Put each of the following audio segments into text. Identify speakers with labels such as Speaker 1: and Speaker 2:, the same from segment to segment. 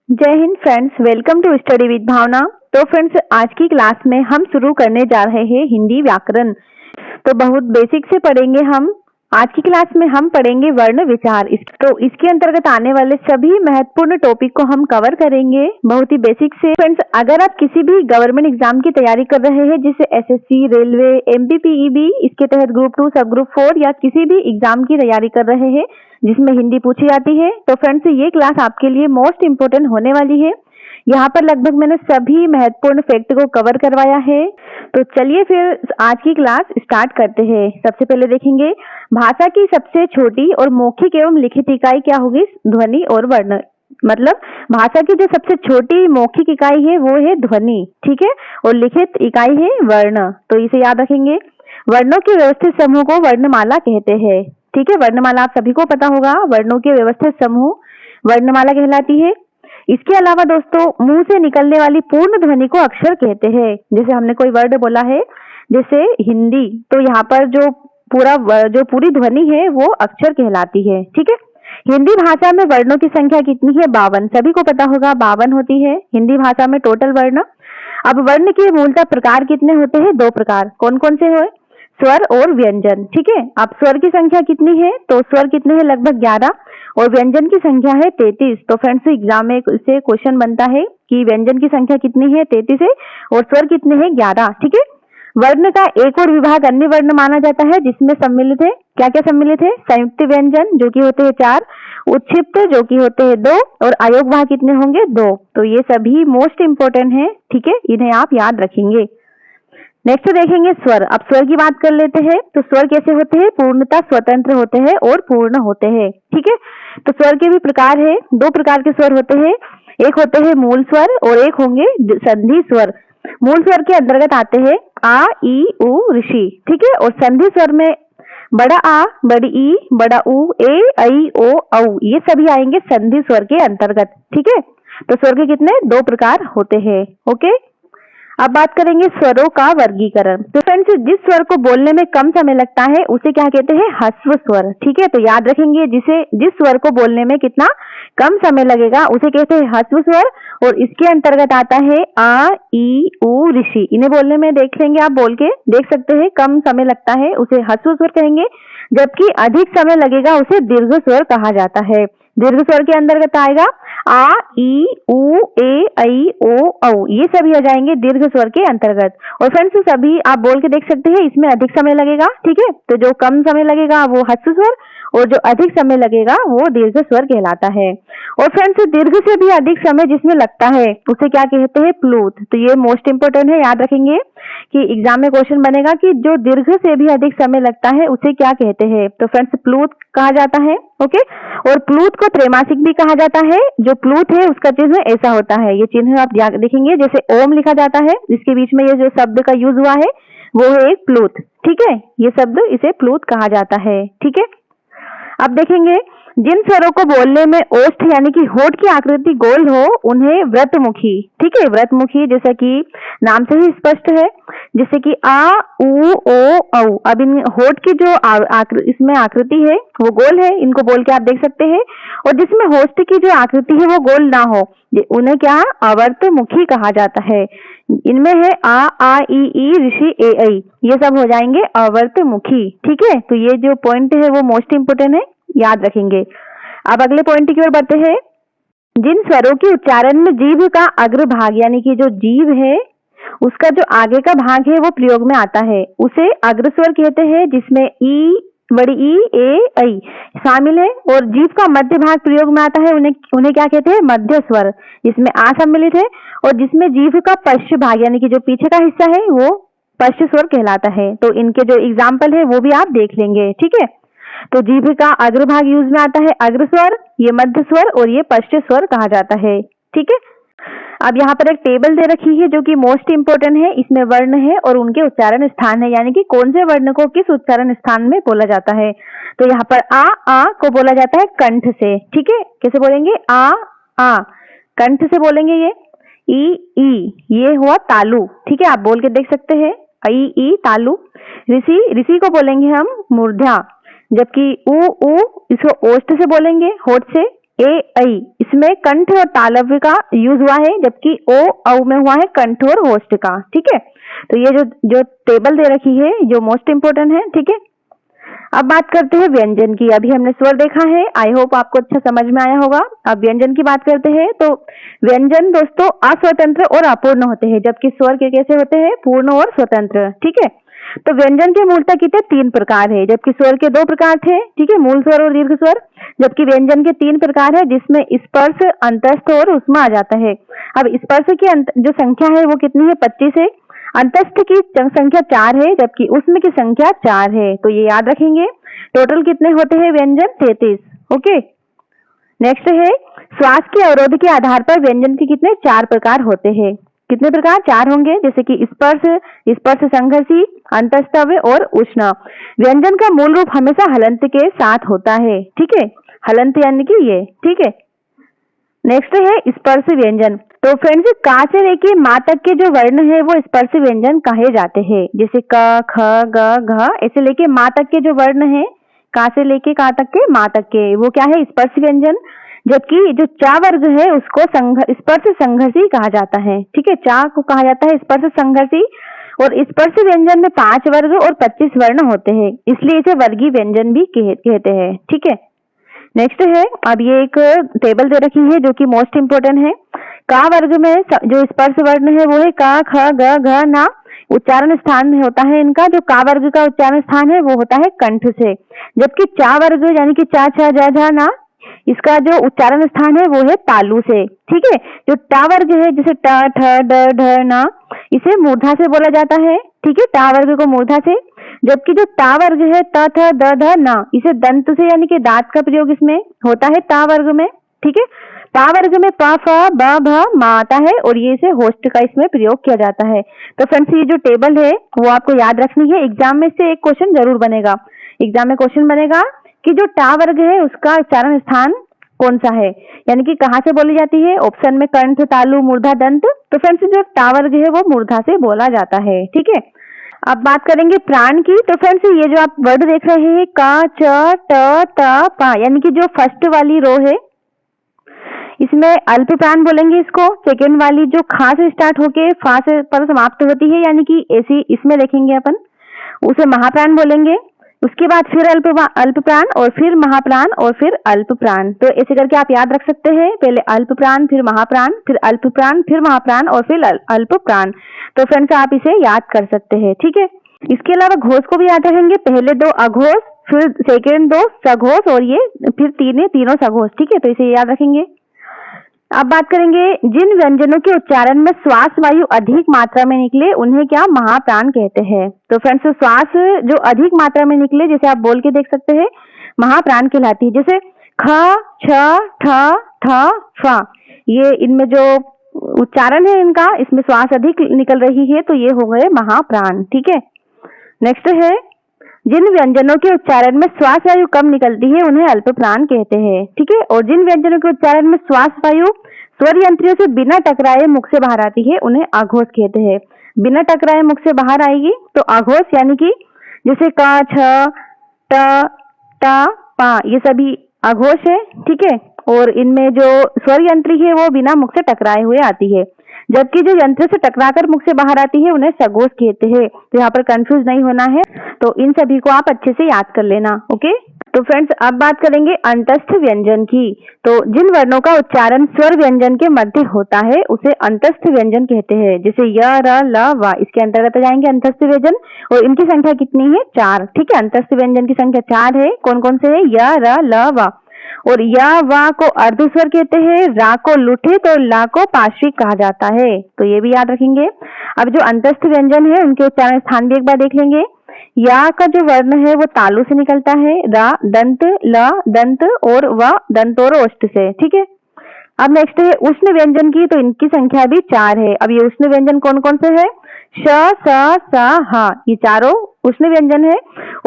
Speaker 1: जय हिंद friends, welcome to study with Bhavna. तो फ्रेंड्स, आज की क्लास में हम शुरू करने जा रहे हैं हिंदी व्याकरण। तो बहुत बेसिक से पढ़ेंगे हम। आज की क्लास में हम पढ़ेंगे वर्ण विचार। तो इसके अंतर्गत आने वाले सभी महत्वपूर्ण टॉपिक को हम कवर करेंगे बहुत ही बेसिक से। फ्रेंड्स, अगर आप किसी भी गवर्नमेंट एग्जाम की तैयारी कर रहे हैं, जैसे एसएससी, रेलवे, एमपीपीईबी, इसके तहत ग्रुप 2, सब ग्रुप 4 या किसी भी एग्जाम की तैयारी कर रहे हैं जिसमें हिंदी पूछी जाती है, तो फ्रेंड्स ये क्लास आपके लिए मोस्ट इंपोर्टेंट होने वाली है। यहाँ पर लगभग मैंने सभी महत्वपूर्ण फैक्ट को कवर करवाया है। तो चलिए फिर आज की क्लास स्टार्ट करते हैं। सबसे पहले देखेंगे भाषा की सबसे छोटी और मौखिक एवं लिखित इकाई क्या होगी? ध्वनि और वर्ण। मतलब भाषा की जो सबसे छोटी मौखिक इकाई है वो है ध्वनि, ठीक है, और लिखित इकाई है वर्ण। तो इसे याद रखेंगे। वर्णों के व्यवस्थित समूह को वर्णमाला कहते हैं, ठीक है। वर्णमाला आप सभी को पता होगा, वर्णों के व्यवस्थित समूह वर्णमाला कहलाती है। इसके अलावा दोस्तों, मुंह से निकलने वाली पूर्ण ध्वनि को अक्षर कहते हैं। जैसे हमने कोई वर्ड बोला है, जैसे हिंदी, तो यहाँ पर जो पूरी ध्वनि है वो अक्षर कहलाती है, ठीक है। हिंदी भाषा में वर्णों की संख्या कितनी है? 52। सभी को पता होगा 52 होती है हिंदी भाषा में टोटल वर्ण। अब वर्ण के मूलतः प्रकार कितने होते हैं? 2 प्रकार। कौन कौन से है? स्वर और व्यंजन, ठीक है। अब स्वर की संख्या कितनी है? तो स्वर कितने हैं? लगभग 11, और व्यंजन की संख्या है 33। तो फ्रेंड्स, एग्जाम में इससे क्वेश्चन बनता है कि व्यंजन की संख्या कितनी है? 33 है, और स्वर कितने हैं? 11, ठीक है। वर्ण का एक और विभाग अन्य वर्ण माना जाता है, जिसमें सम्मिलित है, क्या क्या सम्मिलित है? संयुक्त व्यंजन जो कि होते हैं 4, उत्क्षिप्त जो कि होते हैं 2, और अयोगवाह कितने होंगे? 2। तो ये सभी मोस्ट इंपोर्टेंट है, ठीक है, इन्हें आप याद रखेंगे। नेक्स्ट देखेंगे स्वर। अब स्वर की बात कर लेते हैं। तो स्वर कैसे होते हैं? पूर्णतः स्वतंत्र होते हैं और पूर्ण होते हैं, ठीक है। तो स्वर के भी प्रकार है, 2 प्रकार के स्वर होते हैं। एक होते हैं मूल स्वर और एक होंगे संधि स्वर। मूल स्वर के अंतर्गत आते हैं आ, ई, उ, ऋषि, ठीक है। और संधि स्वर में बड़ा आ, बड़ी ई, बड़ा उ, ए, ऐ, ओ, औ, ये सभी आएंगे संधि स्वर के अंतर्गत, ठीक है। तो स्वर के कितने? 2 प्रकार होते हैं, ओके। अब बात करेंगे स्वरों का वर्गीकरण। तो फ्रेंड्स, जिस स्वर को बोलने में कम समय लगता है उसे क्या कहते हैं? ह्रस्व स्वर, ठीक है। तो याद रखेंगे, जिस स्वर को बोलने में कितना कम समय लगेगा उसे कहते हैं ह्रस्व स्वर। और इसके अंतर्गत आता है आ, ई, उ, ऋषि। इन्हें बोलने में देख लेंगे, आप बोल के देख सकते हैं, कम समय लगता है उसे ह्रस्व स्वर कहेंगे, जबकि अधिक समय लगेगा उसे दीर्घ स्वर कहा जाता है। दीर्घ स्वर के अंतर्गत आएगा आ, ई, उ, ए, ऐ, ओ, औ, ये सभी आ जाएंगे दीर्घ स्वर के अंतर्गत। और फ्रेंड्स, सभी आप बोल के देख सकते हैं, इसमें अधिक समय लगेगा, ठीक है। तो जो कम समय लगेगा वो ह्रस्व स्वर, और जो अधिक समय लगेगा वो दीर्घ स्वर कहलाता है। और फ्रेंड्स, दीर्घ से भी अधिक समय जिसमें लगता है उसे क्या कहते हैं? प्लूत। तो ये मोस्ट इंपोर्टेंट है, याद रखेंगे कि एग्जाम में क्वेश्चन बनेगा कि जो दीर्घ से भी अधिक समय लगता है उसे क्या कहते हैं? तो फ्रेंड्स, प्लूत कहा जाता है, ओके। और प्लूत को त्रैमासिक भी कहा जाता है। जो प्लूत है उसका चिन्ह ऐसा होता है, ये चिन्ह आप देखेंगे, जैसे ओम लिखा जाता है, इसके बीच में ये जो शब्द का यूज हुआ है वो है एक प्लूत, ठीक है। ये शब्द, इसे प्लूत कहा जाता है, ठीक है। अब देखेंगे, जिन स्वरों को बोलने में ओष्ठ यानी कि होठ की आकृति गोल हो उन्हें व्रतमुखी, ठीक है, व्रतमुखी, जैसा कि नाम से ही स्पष्ट है, जैसे कि आ, उ, ओ, औ। अब इन होठ की जो इसमें आकृति है वो गोल है, इनको बोल के आप देख सकते हैं। और जिसमें होठ की जो आकृति है वो गोल ना हो, उन्हें क्या? अवर्तमुखी कहा जाता है। इनमें है आ, ई, ऋषि, ए, ऐ, ये सब हो जाएंगे अवर्तमुखी, ठीक है। तो ये जो पॉइंट है वो मोस्ट इंपोर्टेंट है, याद रखेंगे। अब अगले पॉइंट की ओर बढ़ते हैं। जिन स्वरों के उच्चारण में जीभ का अग्र भाग यानी कि जो जीभ है उसका जो आगे का भाग है वो प्रयोग में आता है, उसे अग्र स्वर कहते हैं, जिसमें ई, बड़ी ई, ए, ऐ शामिल है। और जीभ का मध्य भाग प्रयोग में आता है, उन्हें क्या कहते हैं? मध्य स्वर, जिसमें आ सम्मिलित है। और जिसमें जीभ का पश्च भाग यानी कि जो पीछे का हिस्सा है वो पश्च स्वर कहलाता है। तो इनके जो एग्जाम्पल है वो भी आप देख लेंगे, ठीक है। तो जीभ का अग्र भाग यूज में आता है अग्र स्वर, ये मध्य स्वर, और ये पश्च स्वर कहा जाता है, ठीक है। अब यहाँ पर एक टेबल दे रखी है जो कि मोस्ट इंपोर्टेंट है। इसमें वर्ण है और उनके उच्चारण स्थान है, यानी कि कौन से वर्ण को किस उच्चारण स्थान में बोला जाता है। तो यहाँ पर आ को बोला जाता है कंठ से, ठीक है। कैसे बोलेंगे? आ कंठ से बोलेंगे। ये ई, ये हुआ तालु, ठीक है, आप बोल के देख सकते हैं, ई, तालु। ऋषि को बोलेंगे हम मूर्धा, जबकि उ इसको ओष्ठ से बोलेंगे, होठ से, ए ऐ इसमें कंठ और तालव्य का यूज हुआ है, जबकि ओ औ में हुआ है कंठ और होस्ट का। ठीक है, तो ये जो टेबल दे रखी है जो मोस्ट इंपोर्टेंट है। ठीक है, अब बात करते हैं व्यंजन की। अभी हमने स्वर देखा है, आई होप आपको अच्छा समझ में आया होगा। अब व्यंजन की बात करते हैं। तो व्यंजन दोस्तों अस्वतंत्र और अपूर्ण होते हैं, जबकि स्वर के कैसे होते हैं, पूर्ण और स्वतंत्र। ठीक है, तो व्यंजन के मूलतः कितने 3 प्रकार है, जबकि स्वर के 2 प्रकार थे। ठीक है, मूल स्वर और दीर्घ स्वर, जबकि व्यंजन के 3 प्रकार है, जिसमें स्पर्श, अंतस्थ और ऊष्मा आ जाता है। अब स्पर्श की जो संख्या है वो कितनी है, 25 है। अंतस्थ की संख्या 4 है, जबकि ऊष्म की संख्या 4 है। तो ये याद रखेंगे। टोटल कितने होते हैं व्यंजन, 33। ओके, नेक्स्ट है श्वास के अवरोध के आधार पर व्यंजन के कितने 4 प्रकार होते हैं। कितने प्रकार, 4 होंगे, जैसे कि स्पर्श, स्पर्श संघर्षी, अंतस्तव्य और उष्ण। व्यंजन का मूल रूप हमेशा हलंत के साथ होता है। ठीक है, हलंत यानी कि ये। ठीक है, नेक्स्ट है स्पर्श व्यंजन। तो फ्रेंड्स का से लेके माँ तक के जो वर्ण है वो स्पर्श व्यंजन कहे जाते हैं, जैसे क, ख, ग, घ, ऐसे लेके माँ तक के जो वर्ण है, का से लेके का तक के माँ तक के, वो क्या है, स्पर्श व्यंजन। जबकि जो चा वर्ग है उसको स्पर्श संघर्षी कहा जाता है। ठीक है, चा को कहा जाता है स्पर्श संघर्षी। और स्पर्श व्यंजन में 5 वर्ग और 25 वर्ण होते हैं, इसलिए इसे वर्गीय व्यंजन भी कहते हैं। ठीक है, नेक्स्ट है, अब ये एक टेबल दे रखी है जो कि मोस्ट इंपोर्टेंट है। का वर्ग में जो स्पर्श वर्ण है वो है का, ख, ग, घ, ना। उच्चारण स्थान में होता है इनका, जो का वर्ग का उच्चारण स्थान है वो होता है कंठ से। जबकि चा वर्ग यानी कि चा, छा, जा, झा, ना, इसका जो उच्चारण स्थान है वो है तालु से। ठीक है, जो टा वर्ग है, जैसे ट, ठ, ड, ढ, ना, इसे मूर्धा से बोला जाता है। ठीक है, टा वर्ग को मूर्धा से। जबकि जो ता वर्ग है, त, थ, द, ध, ना, इसे दंत से यानी कि दांत का प्रयोग इसमें होता है ता वर्ग में। ठीक है, ता वर्ग में प, फ, ब, भ, मा आता है और ये इसे होस्ट का इसमें प्रयोग किया जाता है। तो फ्रेंड्स ये जो टेबल है वो आपको याद रखनी है, एग्जाम में से एक क्वेश्चन जरूर बनेगा। एग्जाम में क्वेश्चन बनेगा कि जो टा वर्ग है उसका उच्चारण स्थान कौन सा है, यानी कि कहाँ से बोली जाती है। ऑप्शन में कंठ, तालु, मूर्धा, दंत। तो फ्रेंड्स जो टा वर्ग है वो मूर्धा से बोला जाता है। ठीक है, अब बात करेंगे प्राण की। तो फ्रेंड्स ये जो आप वर्ड देख रहे हैं का, च, ट, त, पा, यानी कि जो फर्स्ट वाली रो है इसमें अल्प प्राण बोलेंगे इसको। सेकेंड वाली जो खा से स्टार्ट होके फा से पर समाप्त होती है, यानी कि ऐसी इसमें देखेंगे अपन, उसे महाप्राण बोलेंगे। उसके बाद फिर अल्प प्राण और फिर महाप्राण और फिर अल्प प्राण। तो ऐसे करके आप याद रख सकते हैं, पहले अल्प प्राण, फिर महाप्राण, फिर अल्प प्राण, फिर महाप्राण और फिर अल्प प्राण। तो फ्रेंड्स आप इसे याद कर सकते हैं। ठीक है, इसके अलावा घोष को भी याद रखेंगे, पहले 2 अघोष, फिर सेकेंड 2 सघोष और ये फिर तीनों सघोष। ठीक है, तो इसे याद रखेंगे। अब बात करेंगे जिन व्यंजनों के उच्चारण में श्वास वायु अधिक मात्रा में निकले उन्हें क्या महाप्राण कहते हैं। तो फ्रेंड्स श्वास जो अधिक मात्रा में निकले, जैसे आप बोल के देख सकते हैं, महाप्राण कहलाती है। जैसे ख, छ, ठ, ठ, फा, ये इनमें जो उच्चारण है इनका, इसमें श्वास अधिक निकल रही है तो ये हो गए महाप्राण। ठीक है, नेक्स्ट है जिन व्यंजनों के उच्चारण में श्वास वायु कम निकलती है उन्हें अल्प प्राण कहते हैं। ठीक है, और जिन व्यंजनों के उच्चारण में श्वास वायु स्वर यंत्रियों से बिना टकराए मुख से बाहर आती है उन्हें अघोष कहते हैं। बिना टकराए मुख से बाहर आएगी तो अघोष, यानी कि जैसे क, छ, ट, टा, पा, ये सभी अघोष है। ठीक है, और इनमें जो स्वर यंत्री है वो बिना मुख से टकराए हुए आती है, जबकि जो यंत्र से टकराकर मुख से बाहर आती है उन्हें सघोष कहते हैं। तो यहाँ पर कंफ्यूज नहीं होना है, तो इन सभी को आप अच्छे से याद कर लेना। ओके, तो फ्रेंड्स अब बात करेंगे अंतस्थ व्यंजन की। तो जिन वर्णों का उच्चारण स्वर व्यंजन के मध्य होता है उसे अंतस्थ व्यंजन कहते हैं। जैसे य, र, ल, व, इसके अंतर्गत जाएंगे अंतस्थ व्यंजन, और इनकी संख्या कितनी है, 4। ठीक है, अंतस्थ व्यंजन की संख्या 4 है। कौन कौन से है, य, र, ल, व। और या, वा को अर्धस्वर कहते हैं, रा को लुठित और ला को पार्श्विक कहा जाता है। तो ये भी याद रखेंगे। अब जो अंतस्थ व्यंजन है उनके उच्चारण स्थान भी एक बार देख लेंगे। या का जो वर्ण है वो तालु से निकलता है, रा दंत, ल दंत और व दंत और ओष्ठ से। ठीक है, अब नेक्स्ट है उष्ण व्यंजन की। तो इनकी संख्या भी 4 है। अब ये उष्ण व्यंजन कौन कौन से है, श, स, स, ह, ये चारों उष्ण व्यंजन है।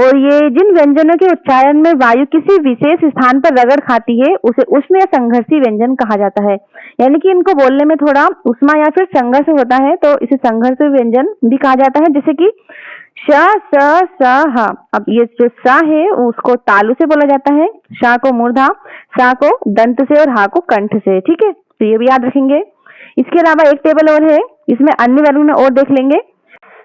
Speaker 1: और ये जिन व्यंजनों के उच्चारण में वायु किसी विशेष स्थान पर रगड़ खाती है उसे उष्ण या संघर्षी व्यंजन कहा जाता है। यानी कि इनको बोलने में थोड़ा उष्मा या फिर संघर्ष होता है तो इसे संघर्ष व्यंजन भी कहा जाता है। जैसे कि श, स, स, ह। अब ये जो स है उसको तालु से बोला जाता है, श को मूर्धा, स को दंत से और ह को कंठ से। ठीक है, तो ये भी याद रखेंगे। इसके अलावा एक टेबल और है, इसमें अन्य वर्णों और देख लेंगे।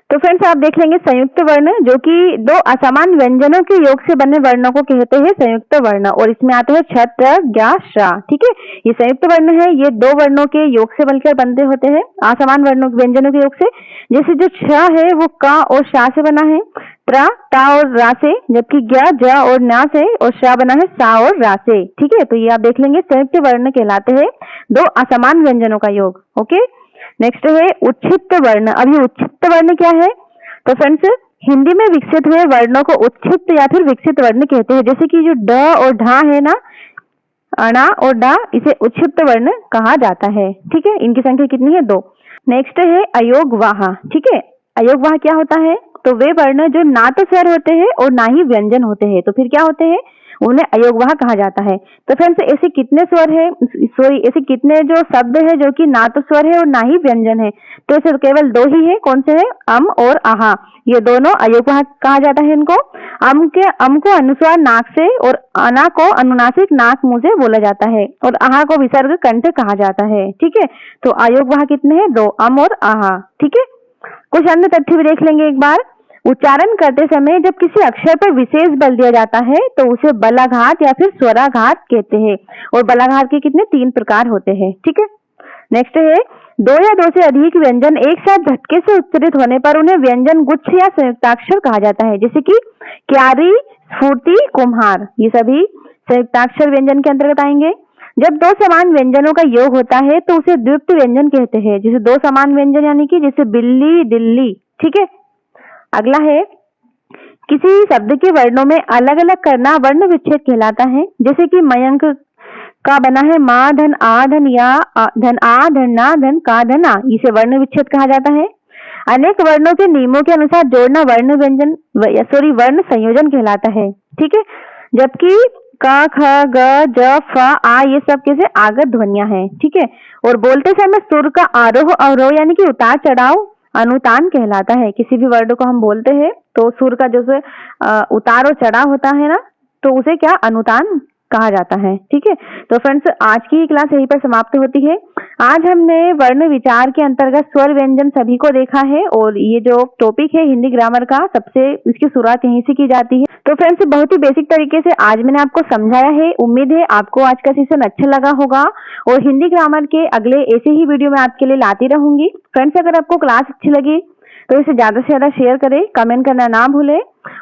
Speaker 1: तो फ्रेंड्स आप देख लेंगे संयुक्त वर्ण, जो कि दो असमान व्यंजनों के योग से बने वर्णों को कहते हैं संयुक्त वर्ण, और इसमें आते हैं छ, त्र, ज्ञ, श। ठीक है, ये संयुक्त वर्ण है, ये दो वर्णों के योग से बनकर बनते होते हैं, असमान वर्णों व्यंजनों के योग से। जैसे जो छ है वो क और श से बना है, त्र ता और रा से, जबकि ज्ञ ज और न से, और श बना है सा और रा से। ठीक है, तो ये आप देख लेंगे संयुक्त वर्ण कहलाते हैं दो असमान व्यंजनों का योग। ओके, नेक्स्ट है उच्छिष्ट वर्ण। अब ये उच्छिष्ट वर्ण क्या है? तो फ्रेंड्स हिंदी में विकसित हुए वर्णों को उच्छिष्ट या फिर विकसित वर्ण कहते हैं। जैसे कि जो ड और ढ है ना, अणा और डा, इसे उच्छिष्ट वर्ण कहा जाता है। ठीक है, इनकी संख्या कितनी है? 2। नेक्स्ट है अयोगवाह। ठीक है, अयोगवाह क्या होता है? तो वे वर्ण जो ना तो स्वर होते हैं और ना ही व्यंजन होते हैं, तो फिर क्या होते हैं? उन्हें अयोगवाह कहा जाता है। तो फ्रेंड्स ऐसे कितने स्वर है, सॉरी ऐसे कितने जो शब्द है जो कि ना तो स्वर है और ना ही व्यंजन है? तो ऐसे केवल 2 ही है। कौन से है? अम और आहा, ये दोनों अयोगवाह कहा जाता है इनको। अम को अनुस्वार नाक से और अना को अनुनासिक नाक मुंह से बोला जाता है, और आहा को विसर्ग कंठ कहा जाता है। ठीक है, तो अयोगवाह कितने हैं? 2, अम और आहा। ठीक है, कुछ अन्य तथ्य भी देख लेंगे एक बार। उच्चारण करते समय जब किसी अक्षर पर विशेष बल दिया जाता है तो उसे बलाघात या फिर स्वराघात कहते हैं, और बलाघात के कितने 3 प्रकार होते हैं। ठीक है, नेक्स्ट है 2 या 2 से अधिक व्यंजन एक साथ झटके से उच्चारित होने पर उन्हें व्यंजन गुच्छ या संयुक्ताक्षर कहा जाता है। जैसे कि क्यारी, स्फूर्ति, कुम्हार, ये सभी संयुक्ताक्षर व्यंजन के अंतर्गत आएंगे। जब 2 समान व्यंजनों का योग होता है तो उसे द्वित्व व्यंजन कहते हैं। जैसे 2 समान व्यंजन यानी कि जैसे बिल्ली, दिल्ली। ठीक है, अगला है किसी शब्द के वर्णों में अलग अलग करना वर्ण विच्छेद कहलाता है। जैसे कि मयंक का बना है मा धन आ धन या धन आ धन ना धन का धन आ, इसे वर्ण विच्छेद कहा जाता है। अनेक वर्णों के नियमों के अनुसार जोड़ना वर्ण व्यंजन वर्ण संयोजन कहलाता है। ठीक है, जबकि क, ख, ग, ज, फ, आ ये सब कैसे आगत ध्वनियां हैं। ठीक है, और बोलते समय सुर का आरोह अवरोह यानी कि उतार चढ़ाव अनुतान कहलाता है। किसी भी वर्ड को हम बोलते हैं तो सुर का जैसे उतार और चढ़ाव होता है ना, तो उसे क्या अनुतान कहा जाता है। ठीक है, तो फ्रेंड्स आज की क्लास यहीं पर समाप्त होती है। आज हमने वर्ण विचार के अंतर्गत स्वर व्यंजन सभी को देखा है, और ये जो टॉपिक है हिंदी ग्रामर का, सबसे इसकी शुरुआत यहीं से की जाती है। तो फ्रेंड्स बहुत ही बेसिक तरीके से आज मैंने आपको समझाया है। उम्मीद है आपको आज का सेशन अच्छा लगा होगा, और हिंदी ग्रामर के अगले ऐसे ही वीडियो मैं आपके लिए लाती रहूंगी। फ्रेंड्स अगर आपको क्लास अच्छी लगी तो इसे ज्यादा से ज्यादा शेयर करें, कमेंट करना ना भूलें,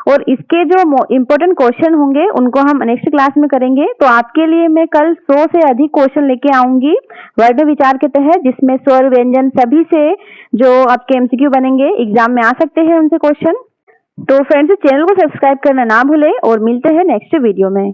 Speaker 1: और इसके जो इम्पोर्टेंट क्वेश्चन होंगे उनको हम नेक्स्ट क्लास में करेंगे। तो आपके लिए मैं कल 100 से अधिक क्वेश्चन लेके आऊंगी वर्ण विचार के तहत, जिसमें स्वर व्यंजन सभी से जो आपके एमसीक्यू बनेंगे, एग्जाम में आ सकते हैं उनसे क्वेश्चन। तो फ्रेंड्स चैनल को सब्सक्राइब करना ना भूलें, और मिलते हैं नेक्स्ट वीडियो में।